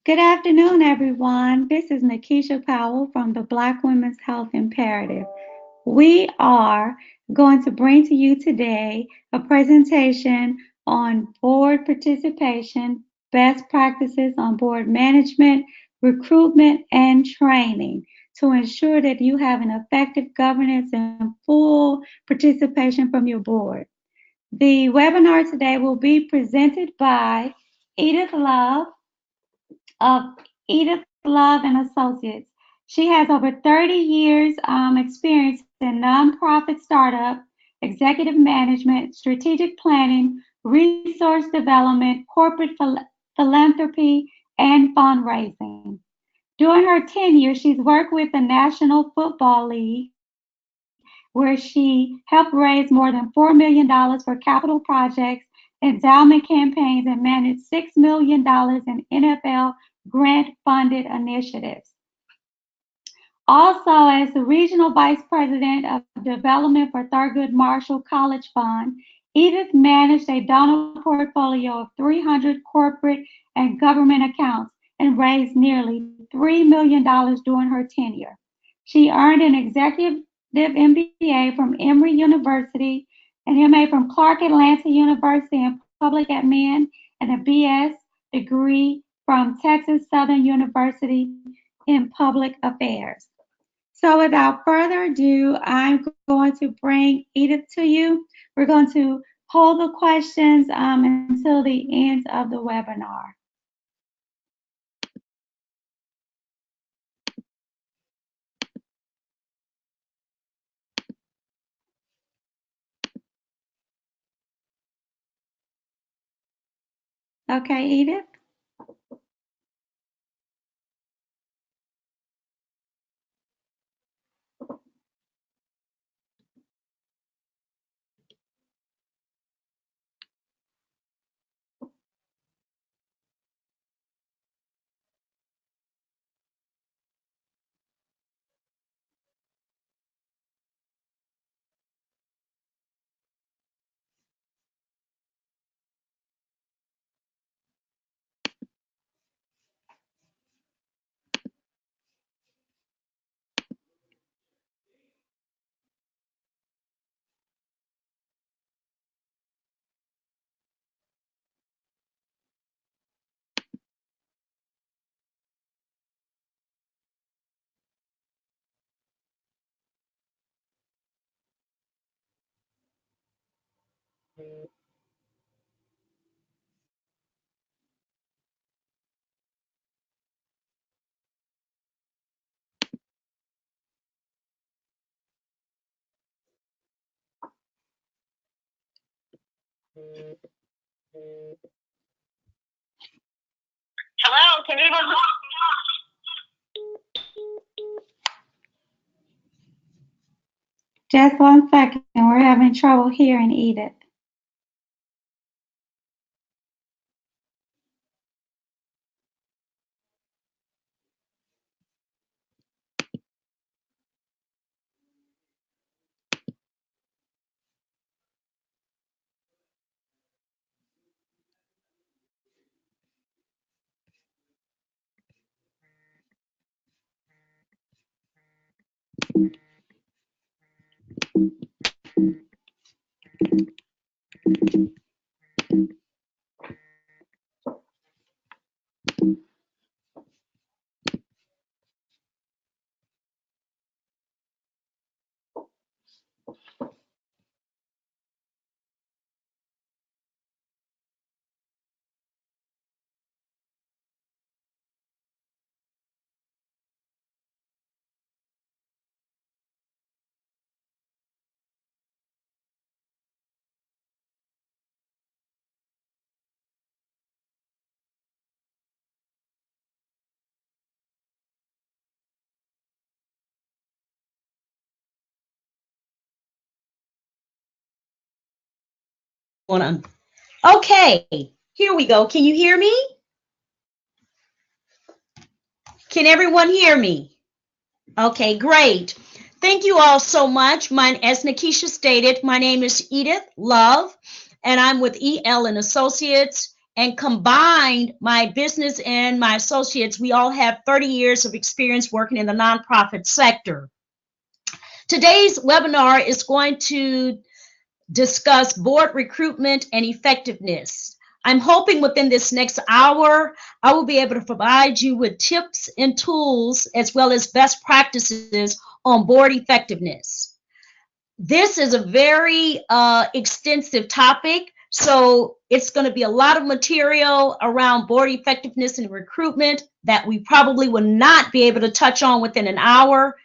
Good afternoon, everyone. This is Nikisha Powell from the Black Women's Health Imperative. We are going to bring to you today a presentation on board participation, best practices on board management, recruitment, and training to ensure that you have an effective governance and full participation from your board. The webinar today will be presented by Edith Love of Edith Love and Associates. She has over 30 years experience in nonprofit startup, executive management, strategic planning, resource development, corporate philanthropy, and fundraising. During her tenure, she's worked with the National Football League, where she helped raise more than $4 million for capital projects, endowment campaigns, and managed $6 million in NFL grant-funded initiatives. Also, as the Regional Vice President of Development for Thurgood Marshall College Fund, Edith managed a donor portfolio of 300 corporate and government accounts and raised nearly $3 million during her tenure. She earned an executive MBA from Emory University, an MA from Clark Atlanta University in Public Admin, and a BS degree from Texas Southern University in Public Affairs. So without further ado, I'm going to bring Edith to you. We're going to hold the questions until the end of the webinar. Okay, Edith? Hello, can anyone hear Just 1 second. We're having trouble hearing Edith. on? Okay, here we go. Can you hear me? Can everyone hear me? Okay, great. Thank you all so much. As Nikisha stated, my name is Edith Love, and I'm with EL and Associates, And combined, my business and my associates, we all have 30 years of experience working in the nonprofit sector. Today's webinar is going to discuss board recruitment and effectiveness. I'm hoping within this next hour, I will be able to provide you with tips and tools as well as best practices on board effectiveness. This is a very extensive topic, so it's going to be a lot of material around board effectiveness and recruitment that we probably will not be able to touch on within an hour.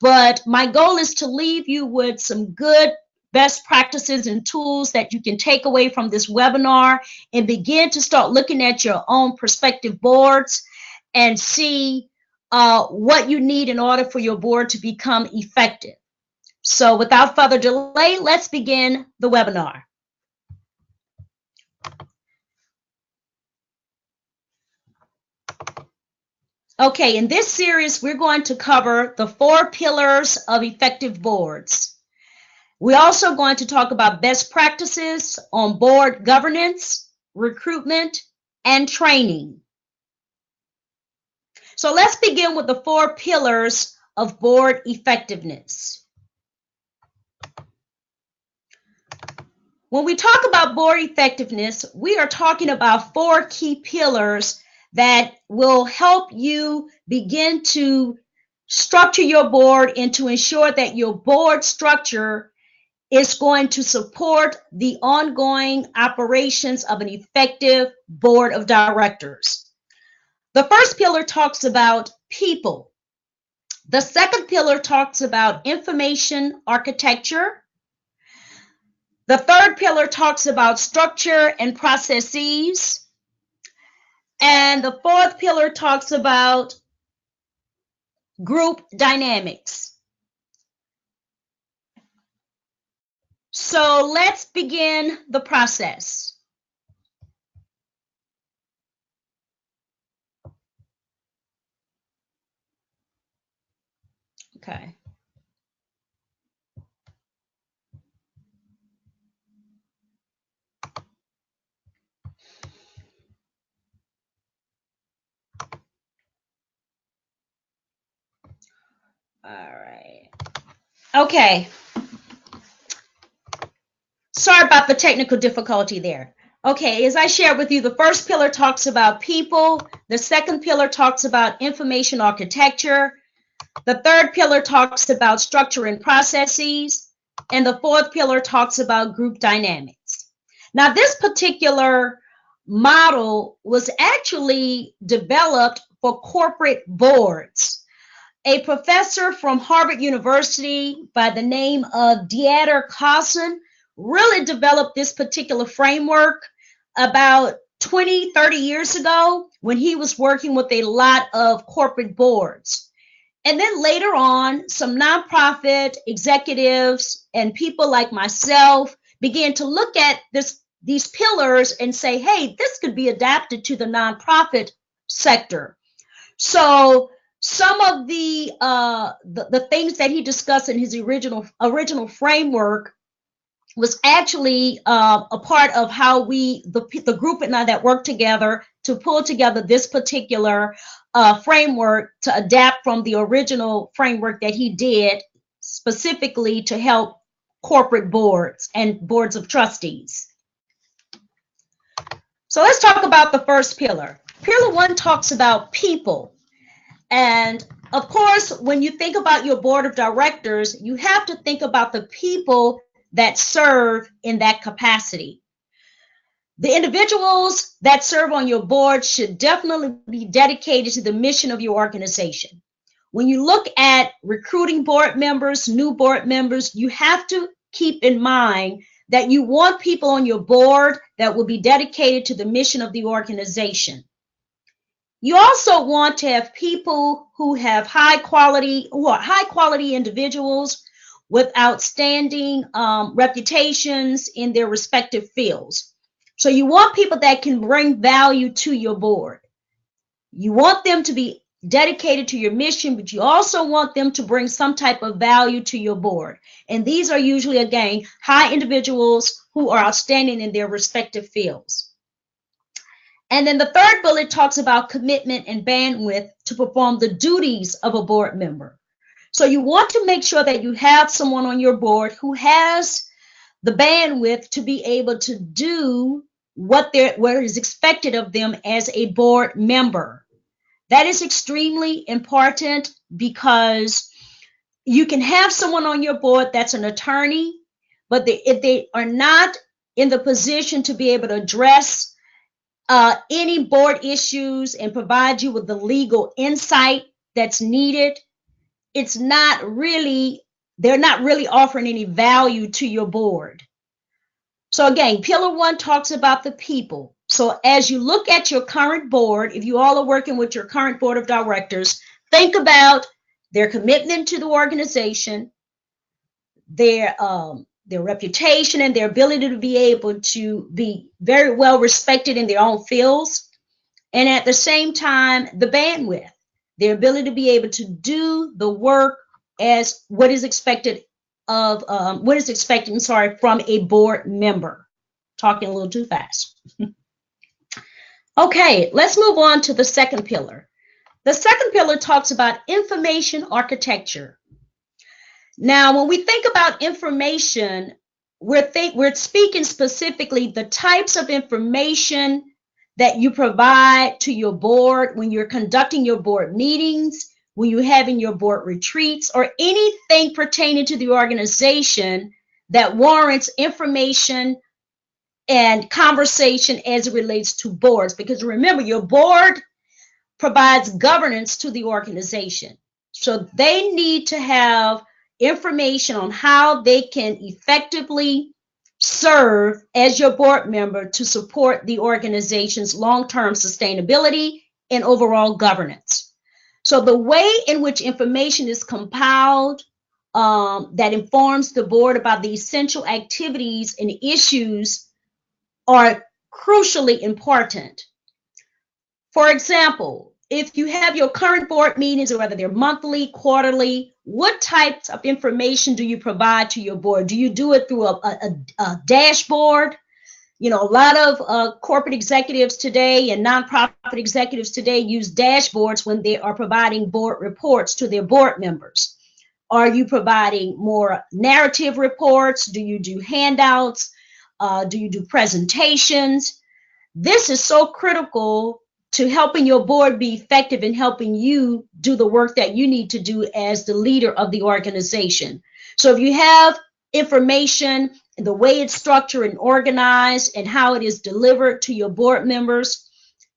But my goal is to leave you with some good best practices and tools that you can take away from this webinar and begin to start looking at your own prospective boards and see what you need in order for your board to become effective. So without further delay, let's begin the webinar. Okay, in this series, we're going to cover the 4 pillars of effective boards. We're also going to talk about best practices on board governance, recruitment, and training. So let's begin with the 4 pillars of board effectiveness. When we talk about board effectiveness, we are talking about 4 key pillars that will help you begin to structure your board and to ensure that your board structure is going to support the ongoing operations of an effective board of directors. The first pillar talks about people. The second pillar talks about information architecture. The third pillar talks about structure and processes. And the fourth pillar talks about group dynamics. So let's begin the process. Okay. All right. Okay. Sorry about the technical difficulty there. Okay, as I shared with you, the first pillar talks about people. The second pillar talks about information architecture. The third pillar talks about structure and processes. And the fourth pillar talks about group dynamics. Now, this particular model was actually developed for corporate boards. A professor from Harvard University by the name of Dieter Carlson really developed this particular framework about 20, 30 years ago when he was working with a lot of corporate boards. And then later on, some nonprofit executives and people like myself began to look at these pillars and say, hey, this could be adapted to the nonprofit sector. So some of the things that he discussed in his original framework was actually a part of how the group and I that worked together to pull together this particular framework to adapt from the original framework that he did specifically to help corporate boards and boards of trustees. So let's talk about the first pillar. Pillar 1 talks about people. And of course, when you think about your board of directors, you have to think about the people that serve in that capacity. The individuals that serve on your board should definitely be dedicated to the mission of your organization. When you look at recruiting board members, new board members, you have to keep in mind that you want people on your board that will be dedicated to the mission of the organization. You also want to have people who are high quality individuals with outstanding reputations in their respective fields. So you want people that can bring value to your board. You want them to be dedicated to your mission, but you also want them to bring some type of value to your board. And these are usually, again, high individuals who are outstanding in their respective fields. And then the third bullet talks about commitment and bandwidth to perform the duties of a board member. So you want to make sure that you have someone on your board who has the bandwidth to be able to do what is expected of them as a board member. That is extremely important because you can have someone on your board that's an attorney, but if they are not in the position to be able to address any board issues and provide you with the legal insight that's needed, they're not really offering any value to your board. So again, Pillar 1 talks about the people. So as you look at your current board, if you all are working with your current board of directors, think about their commitment to the organization, their reputation, and their ability to be able to be very well respected in their own fields. And at the same time, the bandwidth, their ability to be able to do the work as what is expected from a board member. Talking a little too fast. Okay, let's move on to the second pillar. The second pillar talks about information architecture. Now, when we think about information, we're speaking specifically the types of information that you provide to your board when you're conducting your board meetings, when you're having your board retreats, or anything pertaining to the organization that warrants information and conversation as it relates to boards. Because remember, your board provides governance to the organization. So they need to have information on how they can effectively serve as your board member to support the organization's long-term sustainability and overall governance. So the way in which information is compiled that informs the board about the essential activities and issues are crucially important. For example, if you have your current board meetings, or whether they're monthly, quarterly, what types of information do you provide to your board? Do you do it through a dashboard? You know, a lot of corporate executives today and nonprofit executives today use dashboards when they are providing board reports to their board members. Are you providing more narrative reports? Do you do handouts? Do you do presentations? This is so critical to helping your board be effective in helping you do the work that you need to do as the leader of the organization. So if you have information, the way it's structured and organized and how it is delivered to your board members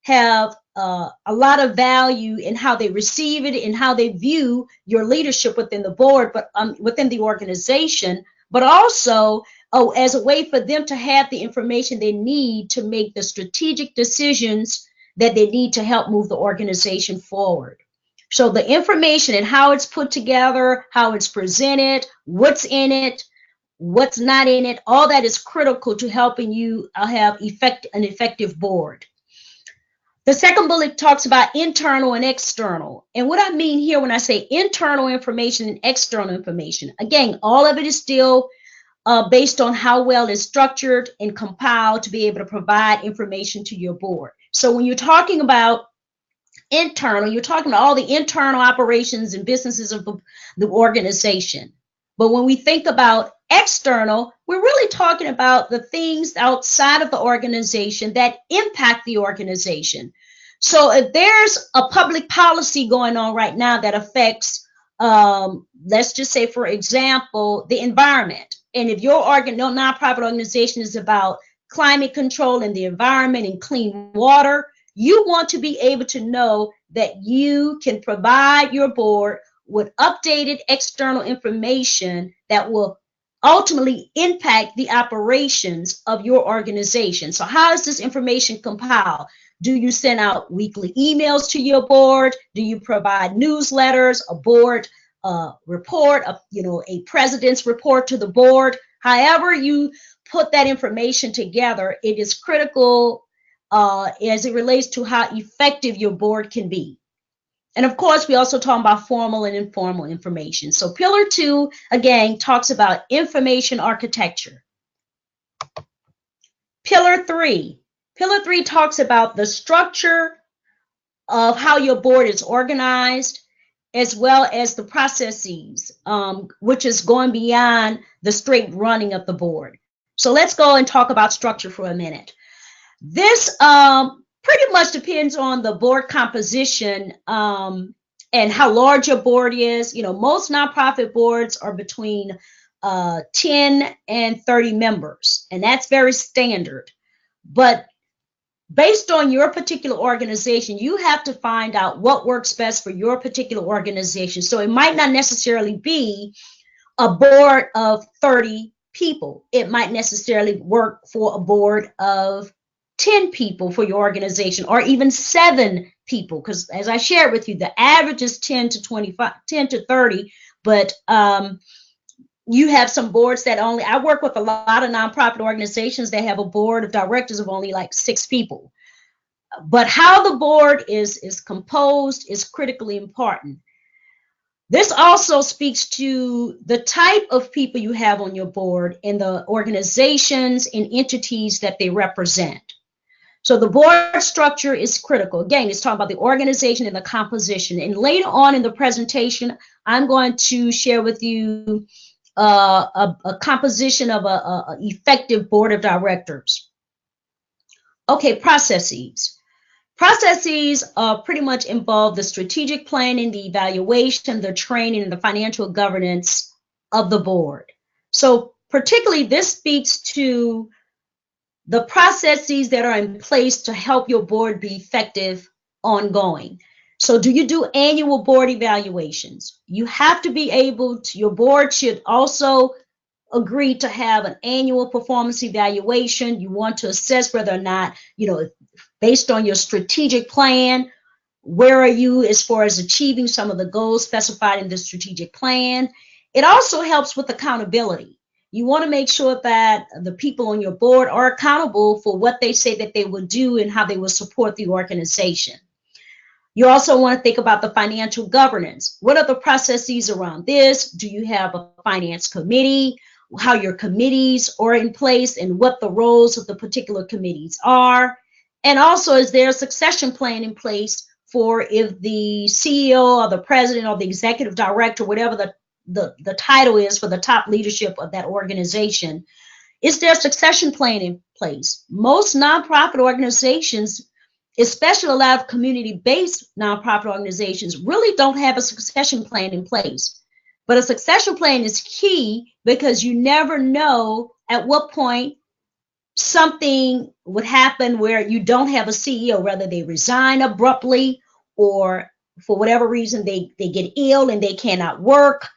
have a lot of value in how they receive it and how they view your leadership within the board, but within the organization, but also as a way for them to have the information they need to make the strategic decisions that they need to help move the organization forward. So the information and how it's put together, how it's presented, what's in it, what's not in it, all that is critical to helping you have an effective board. The second bullet talks about internal and external. And what I mean here when I say internal information and external information, again, all of it is still based on how well it's structured and compiled to be able to provide information to your board. So when you're talking about internal, you're talking about all the internal operations and businesses of the organization. But when we think about external, we're really talking about the things outside of the organization that impact the organization. So if there's a public policy going on right now that affects, let's just say, for example, the environment, and if your nonprofit organization is about climate control and the environment and clean water, you want to be able to know that you can provide your board with updated external information that will ultimately impact the operations of your organization. So how is this information compiled? Do you send out weekly emails to your board? Do you provide newsletters, a board report, a president's report to the board? However you put that information together, it is critical as it relates to how effective your board can be. And of course, we also talk about formal and informal information. So Pillar 2, again, talks about information architecture. Pillar 3 Pillar 3 talks about the structure of how your board is organized, as well as the processes, which is going beyond the straight running of the board. So let's go and talk about structure for a minute. This pretty much depends on the board composition and how large your board is. You know, most nonprofit boards are between 10 and 30 members, and that's very standard. But based on your particular organization, you have to find out what works best for your particular organization. So it might not necessarily be a board of 30 people. It might necessarily work for a board of 10 people for your organization, or even 7 people, because as I shared with you, the average is 10 to 25, 10 to 30, but you have some boards that only, I work with a lot of nonprofit organizations that have a board of directors of only like 6 people. But how the board is composed is critically important. This also speaks to the type of people you have on your board and the organizations and entities that they represent. So the board structure is critical. Again, it's talking about the organization and the composition. And later on in the presentation, I'm going to share with you a composition of an effective board of directors. Okay, processes. Processes pretty much involve the strategic planning, the evaluation, the training, and the financial governance of the board. So particularly this speaks to the processes that are in place to help your board be effective ongoing. So do you do annual board evaluations? You have to be able to, your board should also agree to have an annual performance evaluation. You want to assess whether or not, you know, based on your strategic plan, where are you as far as achieving some of the goals specified in the strategic plan? It also helps with accountability. You want to make sure that the people on your board are accountable for what they say that they will do and how they will support the organization. You also want to think about the financial governance. What are the processes around this? Do you have a finance committee? How your committees are in place and what the roles of the particular committees are? And also, is there a succession plan in place for if the CEO or the president or the executive director, whatever the title is for the top leadership of that organization, is there a succession plan in place? Most nonprofit organizations, especially a lot of community-based nonprofit organizations, really don't have a succession plan in place. But a succession plan is key because you never know at what point something would happen where you don't have a CEO, whether they resign abruptly or for whatever reason they get ill and they cannot work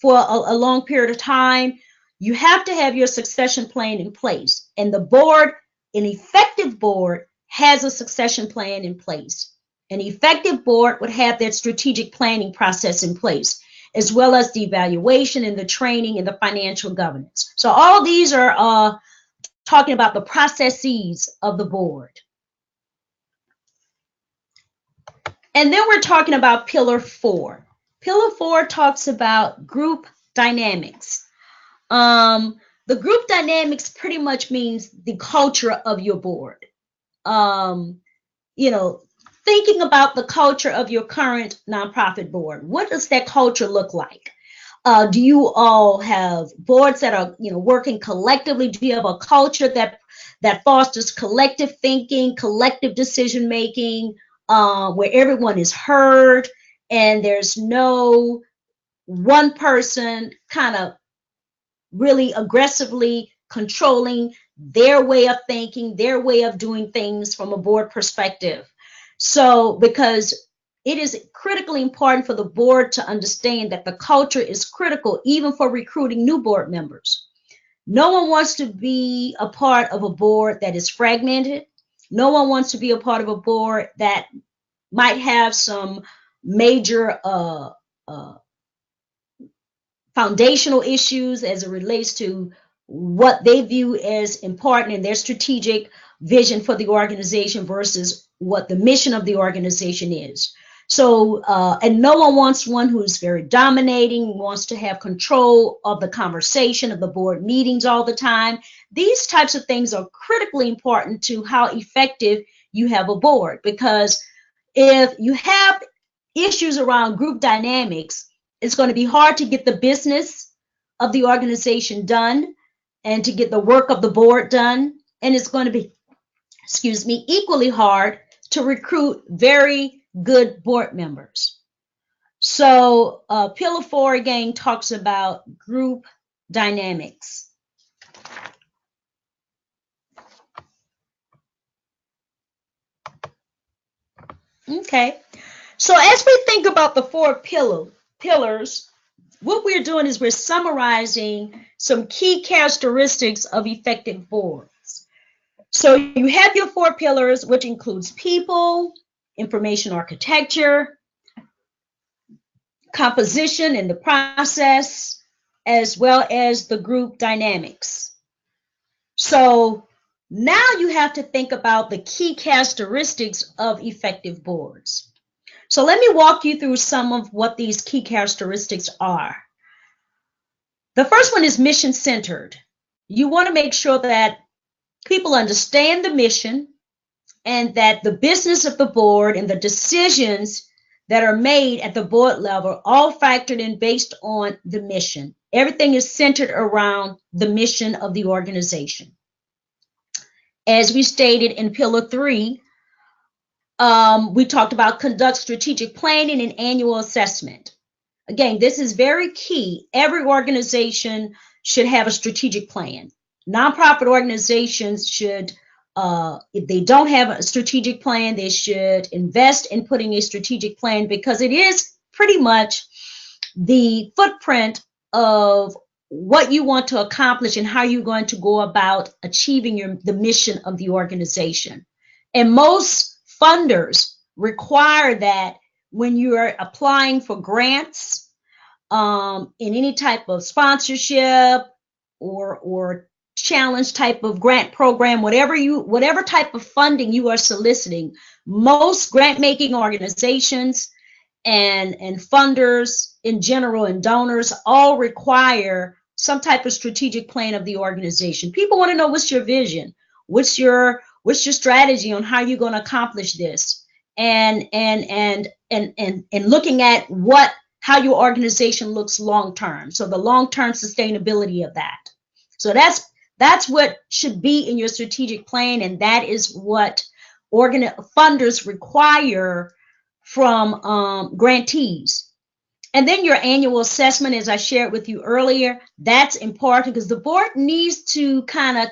for a long period of time. You have to have your succession plan in place. And the board, an effective board, has a succession plan in place. An effective board would have that strategic planning process in place, as well as the evaluation and the training and the financial governance. So all these are talking about the processes of the board. And then we're talking about Pillar 4. Pillar 4 talks about group dynamics. The group dynamics pretty much means the culture of your board. You know, thinking about the culture of your current nonprofit board. What does that culture look like? Do you all have boards that are, you know, working collectively? Do you have a culture that fosters collective thinking, collective decision making, where everyone is heard and there's no one person kind of really aggressively controlling their way of thinking, their way of doing things from a board perspective? So, because it is critically important for the board to understand that the culture is critical even for recruiting new board members. No one wants to be a part of a board that is fragmented. No one wants to be a part of a board that might have some major foundational issues as it relates to what they view as important in their strategic vision for the organization versus what the mission of the organization is. So, and no one wants one who's very dominating, wants to have control of the conversation of the board meetings all the time. These types of things are critically important to how effective you have a board, because if you have issues around group dynamics, it's going to be hard to get the business of the organization done and to get the work of the board done. And it's going to be, excuse me, equally hard to recruit very good board members. So Pillar 4 again talks about group dynamics. Okay, so as we think about the 4 pillars, what we're doing is we're summarizing some key characteristics of effective boards. So you have your 4 pillars, which includes people, information architecture, composition and the process, as well as the group dynamics. So now you have to think about the key characteristics of effective boards. So let me walk you through some of what these key characteristics are. The first one is mission-centered. You want to make sure that people understand the mission and that the business of the board and the decisions that are made at the board level all factored in based on the mission. Everything is centered around the mission of the organization. As we stated in Pillar 3, we talked about conduct strategic planning and annual assessment. Again, this is very key. Every organization should have a strategic plan. Nonprofit organizations should, if they don't have a strategic plan, they should invest in putting a strategic plan, because it is pretty much the footprint of what you want to accomplish and how you're going to go about achieving the mission of the organization. And most funders require that when you are applying for grants, in any type of sponsorship or challenge type of grant program, whatever type of funding you are soliciting, most grant making organizations and funders in general and donors all require some type of strategic plan of the organization. People want to know, what's your vision? What's your strategy on how you're going to accomplish this? And looking at how your organization looks long term. So the long-term sustainability of that. So that's what should be in your strategic plan, and that is what funders require from grantees. And then your annual assessment, as I shared with you earlier, that's important because the board needs to kind of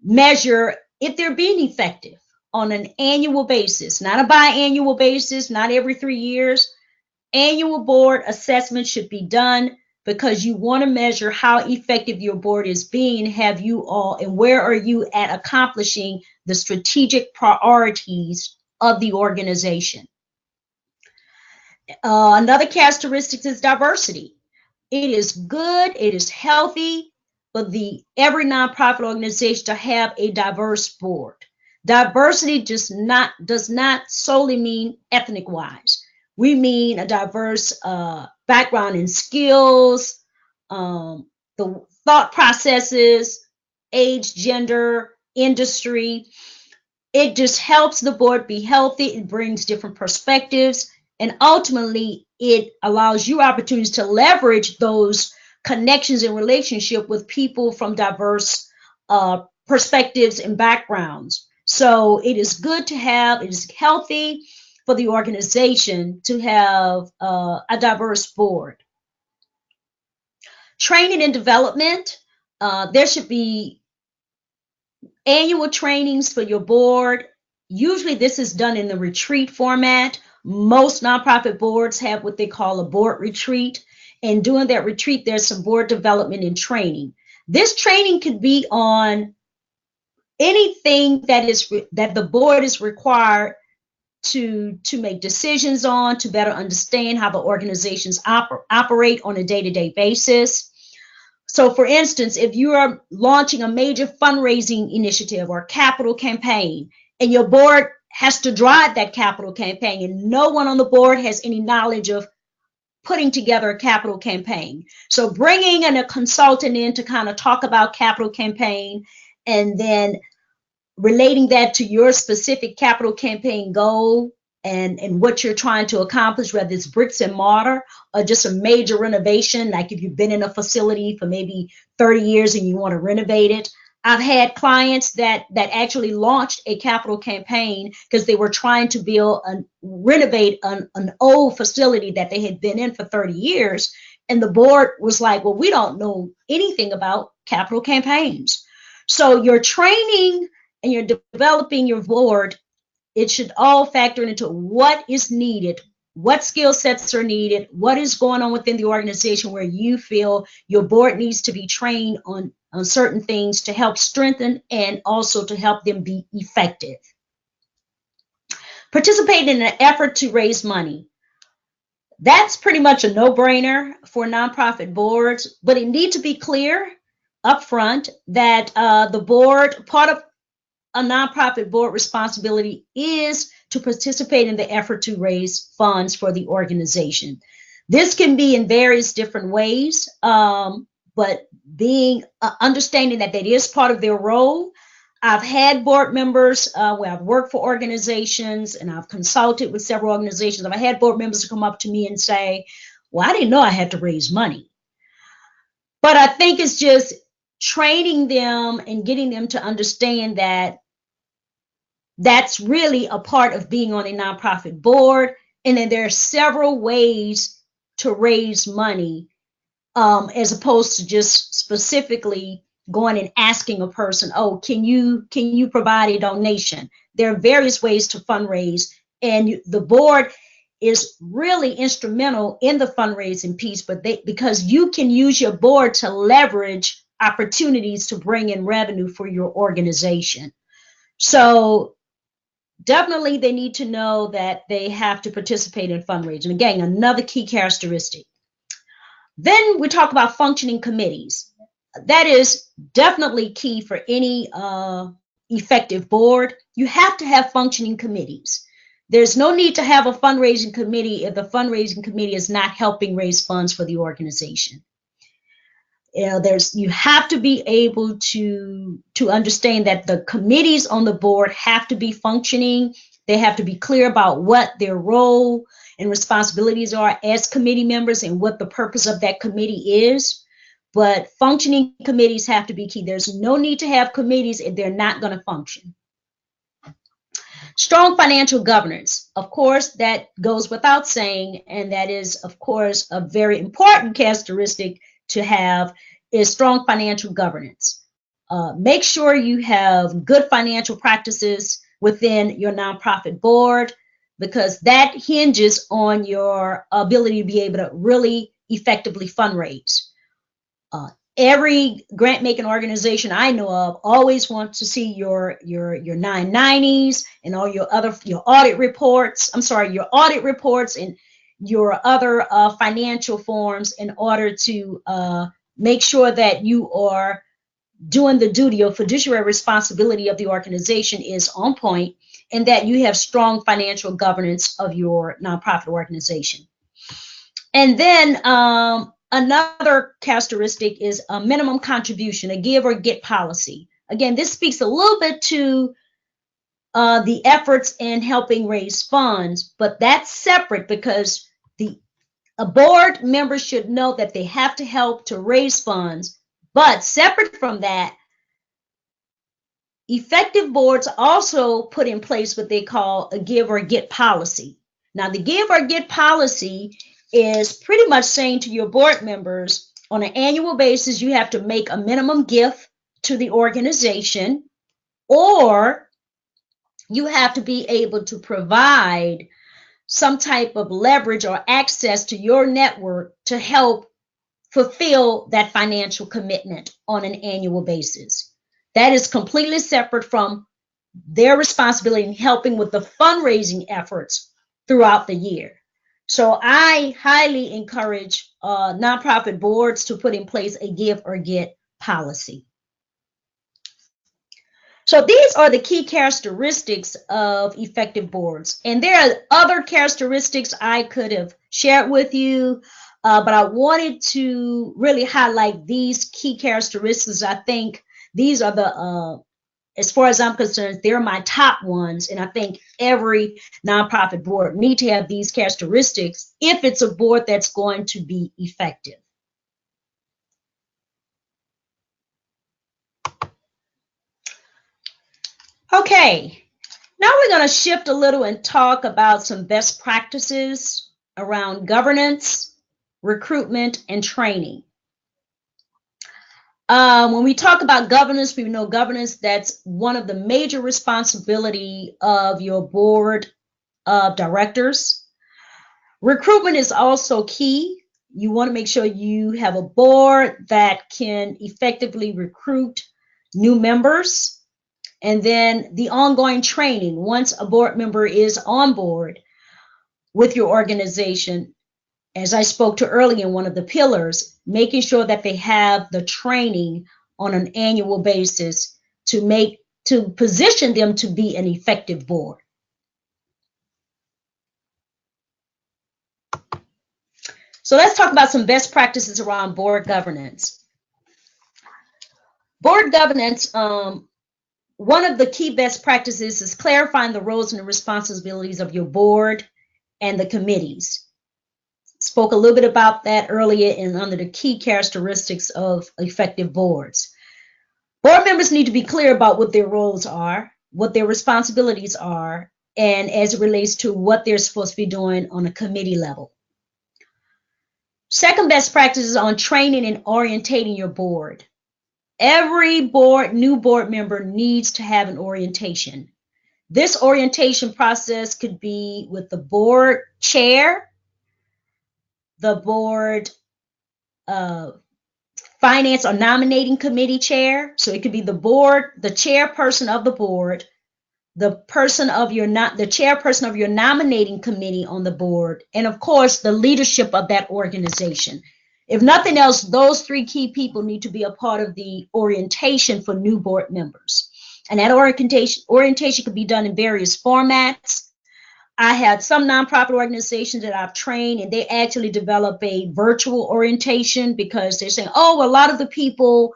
measure if they're being effective on an annual basis, not a biannual basis, not every 3 years. Annual board assessment should be done because you want to measure how effective your board is being. Have you all, and where are you at accomplishing the strategic priorities of the organization? Another characteristic is diversity. It is good, it is healthy for every nonprofit organization to have a diverse board. Diversity does not solely mean ethnic wise. We mean a diverse background in skills, the thought processes, age, gender, industry. It just helps the board be healthy. It brings different perspectives. And ultimately, it allows you opportunities to leverage those connections and relationship with people from diverse perspectives and backgrounds. So it is good to have, it is healthy for the organization to have a diverse board. Training and development, there should be annual trainings for your board. Usually this is done in the retreat format. Most nonprofit boards have what they call a board retreat. And during that retreat, there's some board development and training. This training could be on anything that the board is required to make decisions on, to better understand how the organizations operate on a day-to-day basis. So for instance, if you are launching a major fundraising initiative or capital campaign, and your board has to drive that capital campaign, and no one on the board has any knowledge of putting together a capital campaign. So bringing in a consultant in to kind of talk about capital campaign and then relating that to your specific capital campaign goal and what you're trying to accomplish, whether it's bricks and mortar or just a major renovation, like if you've been in a facility for maybe 30 years and you want to renovate it. I've had clients that actually launched a capital campaign because they were trying to renovate an old facility that they had been in for 30 years. And the board was like, well, we don't know anything about capital campaigns. So your training and you're developing your board, it should all factor into what is needed, what skill sets are needed, what is going on within the organization where you feel your board needs to be trained on certain things to help strengthen and also to help them be effective. Participate in an effort to raise money. That's pretty much a no-brainer for nonprofit boards, but it needs to be clear upfront that the board, part of a nonprofit board responsibility is to participate in the effort to raise funds for the organization. This can be in various different ways, but understanding that is part of their role. I've had board members where I've worked for organizations and I've consulted with several organizations. I've had board members come up to me and say, well, I didn't know I had to raise money. But I think it's just training them and getting them to understand that that's really a part of being on a nonprofit board. And then there are several ways to raise money as opposed to just specifically going and asking a person, oh, can you provide a donation? There are various ways to fundraise, and the board is really instrumental in the fundraising piece, but because you can use your board to leverage opportunities to bring in revenue for your organization. So definitely they need to know that they have to participate in fundraising. Again, another key characteristic. Then we talk about functioning committees. That is definitely key for any effective board. You have to have functioning committees. There's no need to have a fundraising committee if the fundraising committee is not helping raise funds for the organization. You have to be able to understand that the committees on the board have to be functioning. They have to be clear about what their role and responsibilities are as committee members and what the purpose of that committee is. But functioning committees have to be key. There's no need to have committees if they're not going to function. Strong financial governance. Of course, that goes without saying, and that is, of course, a very important characteristic to have is strong financial governance. Make sure you have good financial practices within your nonprofit board, because that hinges on your ability to be able to really effectively fundraise. Every grant-making organization I know of always wants to see your 990s and all your audit reports. Your audit reports and your other financial forms in order to make sure that you are doing the duty or fiduciary responsibility of the organization is on point, and that you have strong financial governance of your nonprofit organization. And then another characteristic is a minimum contribution, a give or get policy. Again, this speaks a little bit to the efforts in helping raise funds, but that's separate because a board member should know that they have to help to raise funds. But separate from that, effective boards also put in place what they call a give or get policy. Now, the give or get policy is pretty much saying to your board members, on an annual basis, you have to make a minimum gift to the organization, or you have to be able to provide some type of leverage or access to your network to help fulfill that financial commitment on an annual basis. That is completely separate from their responsibility in helping with the fundraising efforts throughout the year. So I highly encourage nonprofit boards to put in place a give or get policy. So these are the key characteristics of effective boards. And there are other characteristics I could have shared with you, but I wanted to really highlight these key characteristics. I think these are the, as far as I'm concerned, they're my top ones. And I think every nonprofit board needs to have these characteristics if it's a board that's going to be effective. Okay, now we're going to shift a little and talk about some best practices around governance, recruitment, and training. When we talk about governance, we know governance, that's one of the major responsibility of your board of directors. Recruitment is also key. You want to make sure you have a board that can effectively recruit new members. And then the ongoing training, once a board member is on board with your organization, as I spoke to earlier in one of the pillars, making sure that they have the training on an annual basis to position them to be an effective board. So let's talk about some best practices around board governance. Board governance, one of the key best practices is clarifying the roles and the responsibilities of your board and the committees. Spoke a little bit about that earlier and under the key characteristics of effective boards. Board members need to be clear about what their roles are, what their responsibilities are, and as it relates to what they're supposed to be doing on a committee level. Second best practice is on training and orientating your board. Every new board member needs to have an orientation. This orientation process could be with the board chair, the board finance or nominating committee chair. So it could be the board, the chairperson of the board, the chairperson of your nominating committee on the board, and of course the leadership of that organization. If nothing else, those three key people need to be a part of the orientation for new board members. And that orientation could be done in various formats. I had some nonprofit organizations that I've trained, and they actually develop a virtual orientation because they're saying, oh, a lot of the people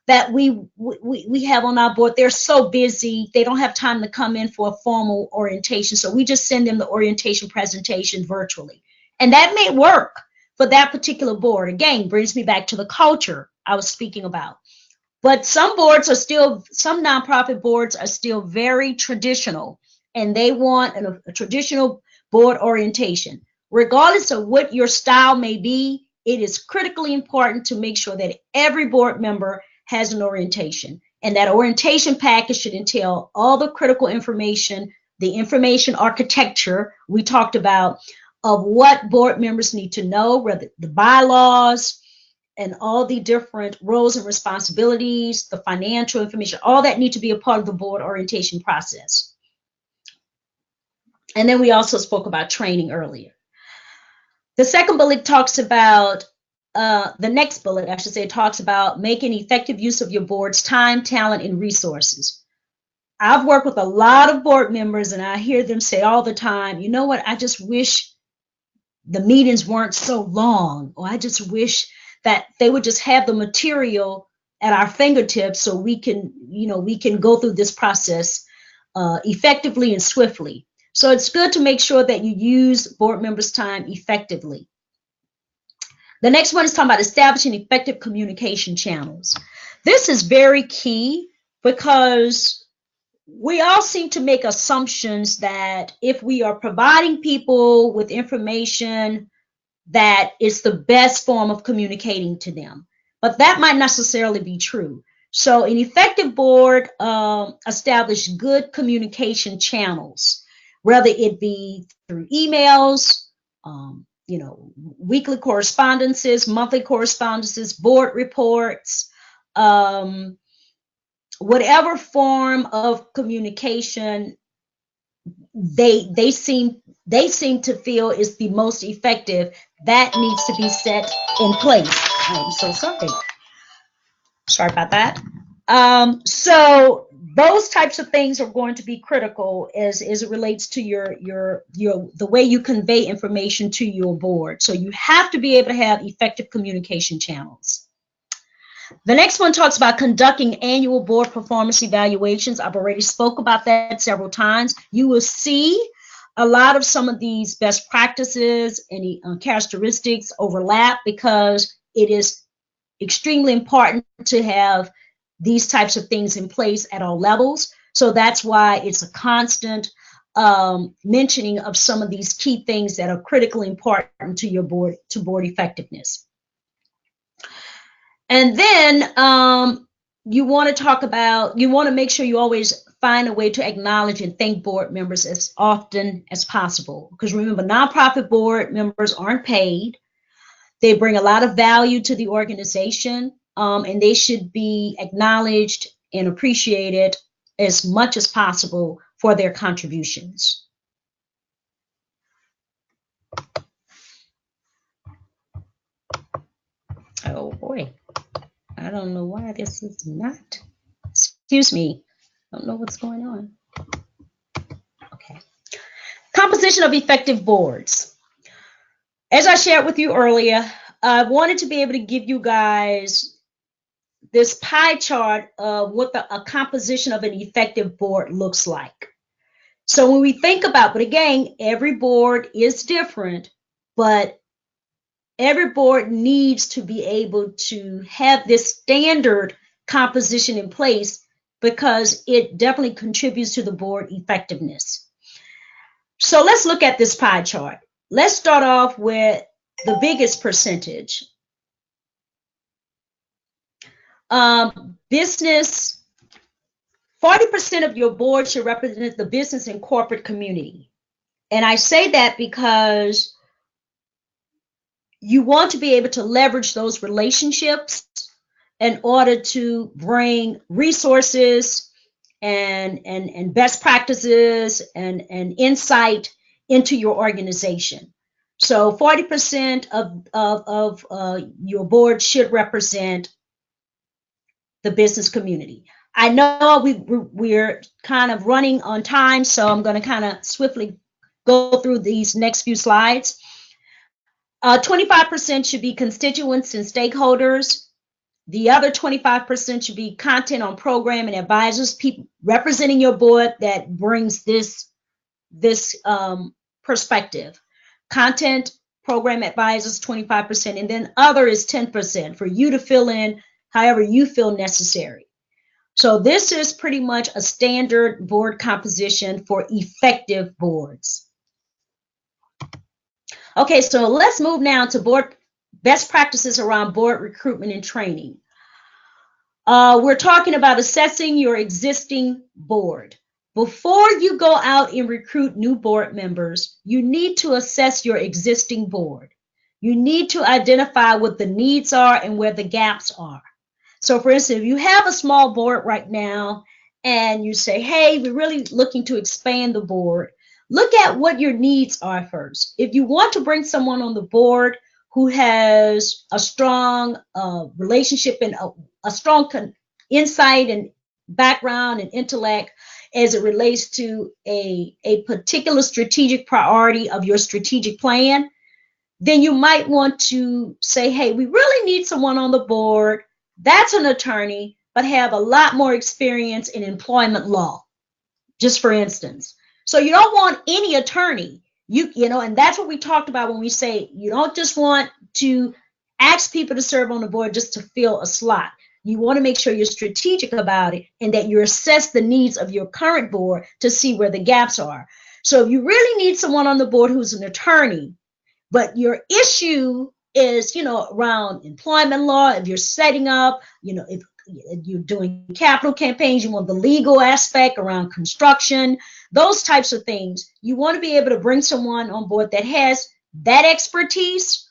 that we have on our board, they're so busy, they don't have time to come in for a formal orientation. So we just send them the orientation presentation virtually. And that may work for that particular board. Again, brings me back to the culture I was speaking about. But some nonprofit boards are still very traditional, and they want a traditional board orientation. Regardless of what your style may be, it is critically important to make sure that every board member has an orientation. And that orientation package should entail all the critical information, the information architecture we talked about, of what board members need to know, whether the bylaws and all the different roles and responsibilities, the financial information, all that need to be a part of the board orientation process. And then we also spoke about training earlier. The second bullet talks about, the next bullet, I should say, talks about making effective use of your board's time, talent, and resources. I've worked with a lot of board members, and I hear them say all the time, you know what, I just wish the meetings weren't so long, or I just wish that they would just have the material at our fingertips so we can go through this process effectively and swiftly. So it's good to make sure that you use board members' time effectively. The next one is talking about establishing effective communication channels. This is very key because we all seem to make assumptions that if we are providing people with information, that it's the best form of communicating to them. But that might not necessarily be true. So an effective board establish good communication channels, whether it be through emails, weekly correspondences, monthly correspondences, board reports, whatever form of communication they seem to feel is the most effective, that needs to be set in place. I'm so sorry. Sorry about that. So those types of things are going to be critical as it relates to your the way you convey information to your board. So you have to be able to have effective communication channels. The next one talks about conducting annual board performance evaluations. I've already spoke about that several times. You will see a lot of some of these best practices and characteristics overlap because it is extremely important to have these types of things in place at all levels. So that's why it's a constant mentioning of some of these key things that are critically important to your board, to board effectiveness. And then you want to make sure you always find a way to acknowledge and thank board members as often as possible. Because remember, nonprofit board members aren't paid. They bring a lot of value to the organization, and they should be acknowledged and appreciated as much as possible for their contributions. Oh boy, I don't know why this is not. Excuse me, I don't know what's going on. Okay. Composition of effective boards. As I shared with you earlier, I wanted to be able to give you guys this pie chart of what a composition of an effective board looks like. So when we think about, but again, every board is different, but every board needs to be able to have this standard composition in place because it definitely contributes to the board effectiveness. So let's look at this pie chart. Let's start off with the biggest percentage. Business, 40% of your board should represent the business and corporate community. And I say that because you want to be able to leverage those relationships in order to bring resources and best practices and insight into your organization. So 40% of your board should represent the business community. I know we're kind of running on time, so I'm going to kind of swiftly go through these next few slides. 25% should be constituents and stakeholders. The other 25% should be content on program and advisors, people representing your board that brings this perspective. Content, program advisors, 25%, and then other is 10% for you to fill in however you feel necessary. So this is pretty much a standard board composition for effective boards. Okay, so let's move now to board best practices around board recruitment and training. We're talking about assessing your existing board. Before you go out and recruit new board members, you need to assess your existing board. You need to identify what the needs are and where the gaps are. So for instance, if you have a small board right now and you say, hey, we're really looking to expand the board, look at what your needs are first. If you want to bring someone on the board who has a strong relationship and a strong insight and background and intellect as it relates to a particular strategic priority of your strategic plan, then you might want to say, hey, we really need someone on the board that's an attorney, but have a lot more experience in employment law, just for instance. So you don't want any attorney, you know, and that's what we talked about when we say you don't just want to ask people to serve on the board just to fill a slot. You want to make sure you're strategic about it and that you assess the needs of your current board to see where the gaps are. So if you really need someone on the board who's an attorney, but your issue is, you know, around employment law, if you're setting up, you know, if you're doing capital campaigns, you want the legal aspect around construction, those types of things, you want to be able to bring someone on board that has that expertise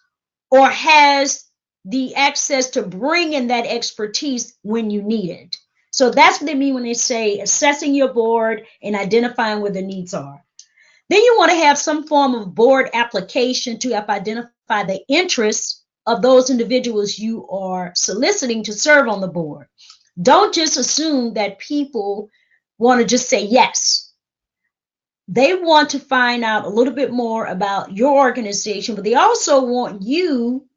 or has the access to bring in that expertise when you need it. So that's what they mean when they say assessing your board and identifying where the needs are. Then you want to have some form of board application to help identify the interests of those individuals you are soliciting to serve on the board. Don't just assume that people want to just say yes. They want to find out a little bit more about your organization, but they also want you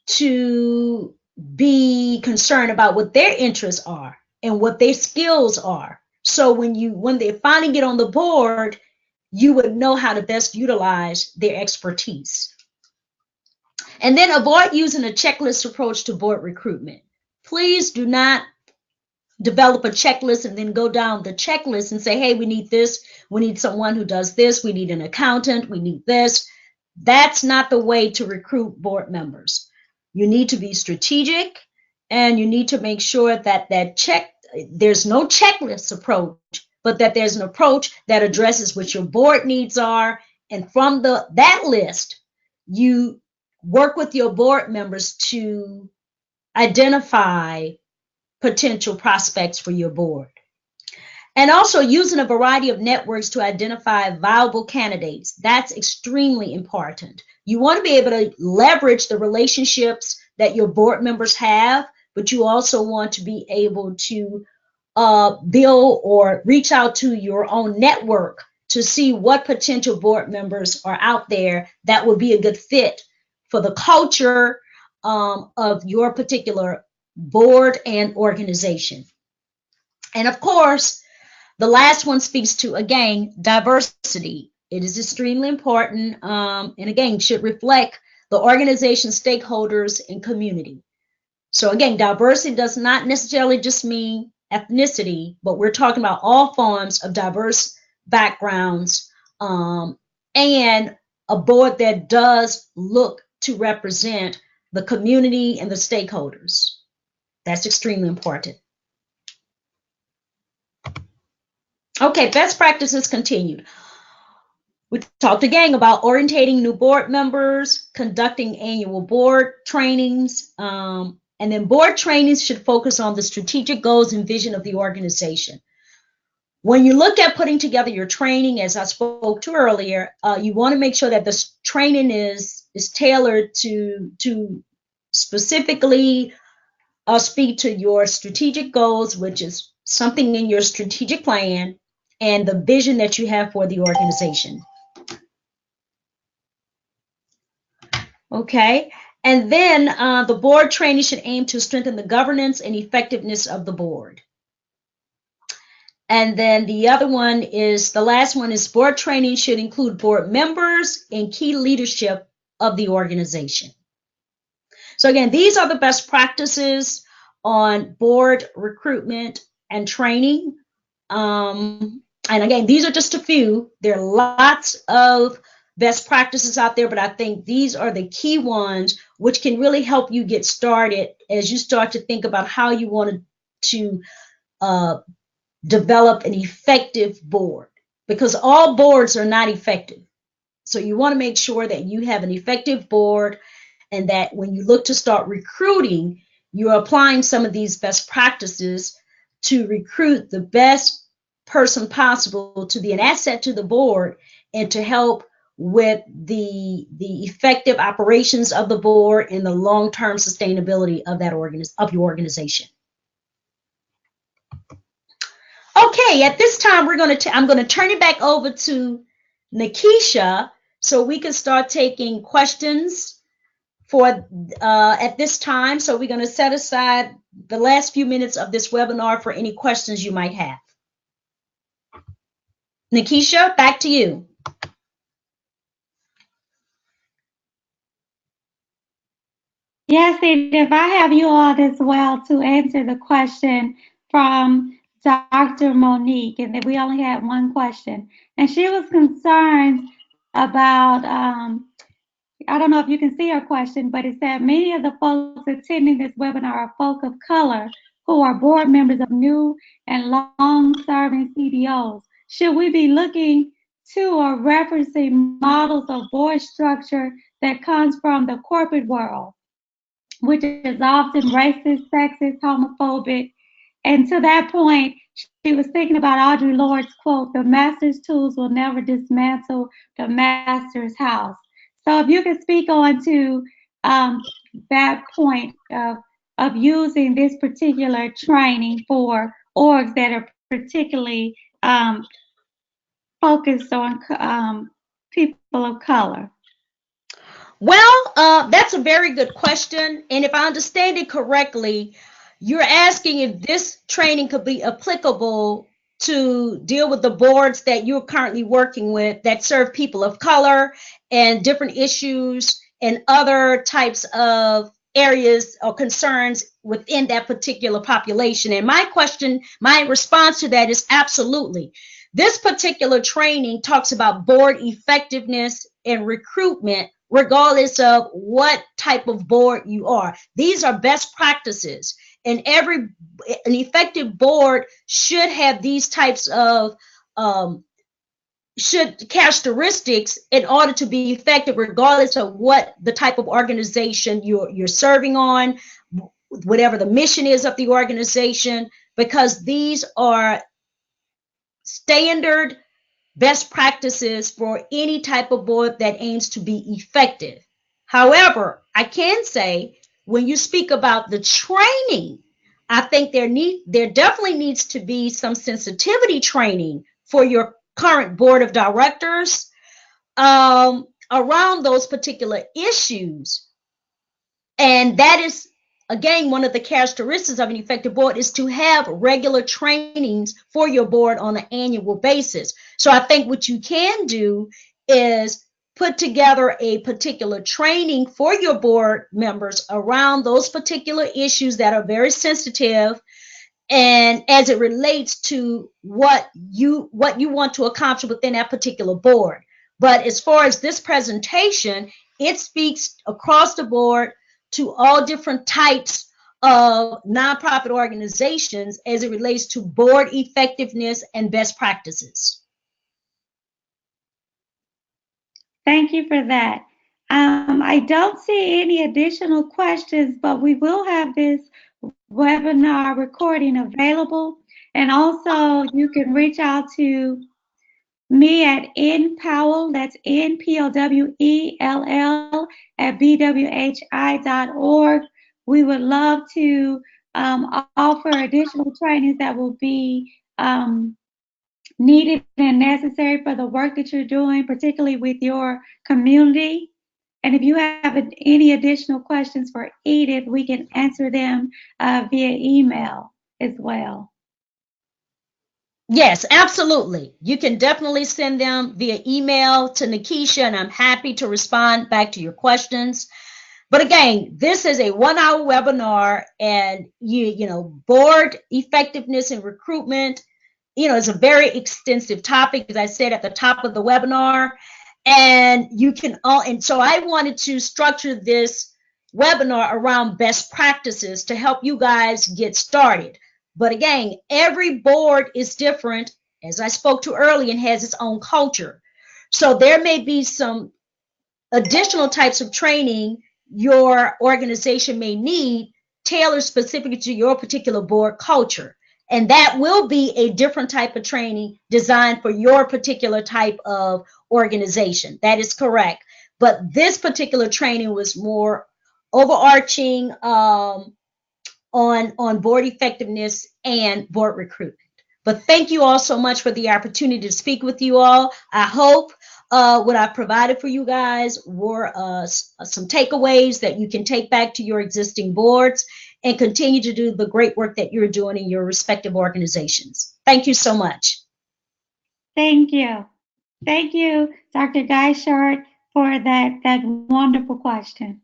to be concerned about what their interests are and what their skills are. So when they finally get on the board, you would know how to best utilize their expertise. And then avoid using a checklist approach to board recruitment. Please do not develop a checklist and then go down the checklist and say, hey, we need this, we need someone who does this, we need an accountant, we need this. That's not the way to recruit board members. You need to be strategic, and you need to make sure that there's no checklist approach, but that there's an approach that addresses what your board needs are. And from that list, you work with your board members to identify potential prospects for your board. And also using a variety of networks to identify viable candidates. That's extremely important. You want to be able to leverage the relationships that your board members have, but you also want to be able to build or reach out to your own network to see what potential board members are out there that would be a good fit for the culture of your particular board and organization. And of course, the last one speaks to, again, diversity. It is extremely important, and again, should reflect the organization stakeholders and community. So again, diversity does not necessarily just mean ethnicity, but we're talking about all forms of diverse backgrounds, and a board that does look to represent the community and the stakeholders. That's extremely important. Okay, best practices continued. We talked again about orientating new board members, conducting annual board trainings, and then board trainings should focus on the strategic goals and vision of the organization. When you look at putting together your training, as I spoke to earlier, you want to make sure that the training is tailored to specifically speak to your strategic goals, which is something in your strategic plan, and the vision that you have for the organization. Okay, and then the board training should aim to strengthen the governance and effectiveness of the board. And then the other one is, the last one is, board training should include board members and key leadership of the organization. So again, these are the best practices on board recruitment and training. And again, these are just a few. There are lots of best practices out there, but I think these are the key ones which can really help you get started as you start to think about how you want to develop an effective board, because all boards are not effective. So you want to make sure that you have an effective board, and that when you look to start recruiting, you're applying some of these best practices to recruit the best person possible to be an asset to the board and to help with the effective operations of the board and the long-term sustainability of that of your organization. Okay, at this time I'm going to turn it back over to Nikisha so we can start taking questions for at this time. So we're going to set aside the last few minutes of this webinar for any questions you might have. Nikisha, back to you. Yes, Edith, I have you all as well to answer the question from Dr. Monique, and that we only had one question. And she was concerned about, I don't know if you can see her question, but it said many of the folks attending this webinar are folk of color who are board members of new and long-serving CDOs. Should we be looking to or referencing models of board structure that comes from the corporate world, which is often racist, sexist, homophobic? And to that point, she was thinking about Audre Lorde's quote, "The master's tools will never dismantle the master's house." So if you could speak on to that point of of using this particular training for orgs that are particularly focused on people of color? Well, that's a very good question. And if I understand it correctly, you're asking if this training could be applicable to deal with the boards that you're currently working with that serve people of color and different issues and other types of areas or concerns within that particular population. And my response to that is absolutely. This particular training talks about board effectiveness and recruitment regardless of what type of board you are. These are best practices, and an effective board should have these types of characteristics in order to be effective, regardless of what the type of organization you're serving on, whatever the mission is of the organization, because these are standard best practices for any type of board that aims to be effective. However, I can say when you speak about the training, I think there definitely needs to be some sensitivity training for your current board of directors around those particular issues. And that is, again, one of the characteristics of an effective board is to have regular trainings for your board on an annual basis. So I think what you can do is put together a particular training for your board members around those particular issues that are very sensitive and as it relates to what you want to accomplish within that particular board. But as far as this presentation, it speaks across the board to all different types of nonprofit organizations as it relates to board effectiveness and best practices. Thank you for that. I don't see any additional questions, but we will have this webinar recording available. And also you can reach out to me at npowell, that's NPOWELL at bwhi.org. We would love to offer additional trainings that will be needed and necessary for the work that you're doing, particularly with your community. And if you have any additional questions for Edith, we can answer them via email as well. Yes, absolutely. You can definitely send them via email to Nikisha, and I'm happy to respond back to your questions. But again, this is a 1-hour webinar, and board effectiveness and recruitment, is a very extensive topic, as I said at the top of the webinar. And so I wanted to structure this webinar around best practices to help you guys get started. But again, every board is different, as I spoke to earlier, and has its own culture. So there may be some additional types of training your organization may need tailored specifically to your particular board culture. And that will be a different type of training designed for your particular type of organization. That is correct. But this particular training was more overarching on board effectiveness and board recruitment. But thank you all so much for the opportunity to speak with you all. I hope what I provided for you guys were some takeaways that you can take back to your existing boards and continue to do the great work that you're doing in your respective organizations. Thank you so much. Thank you. Thank you, Dr. Geishart, for that wonderful question.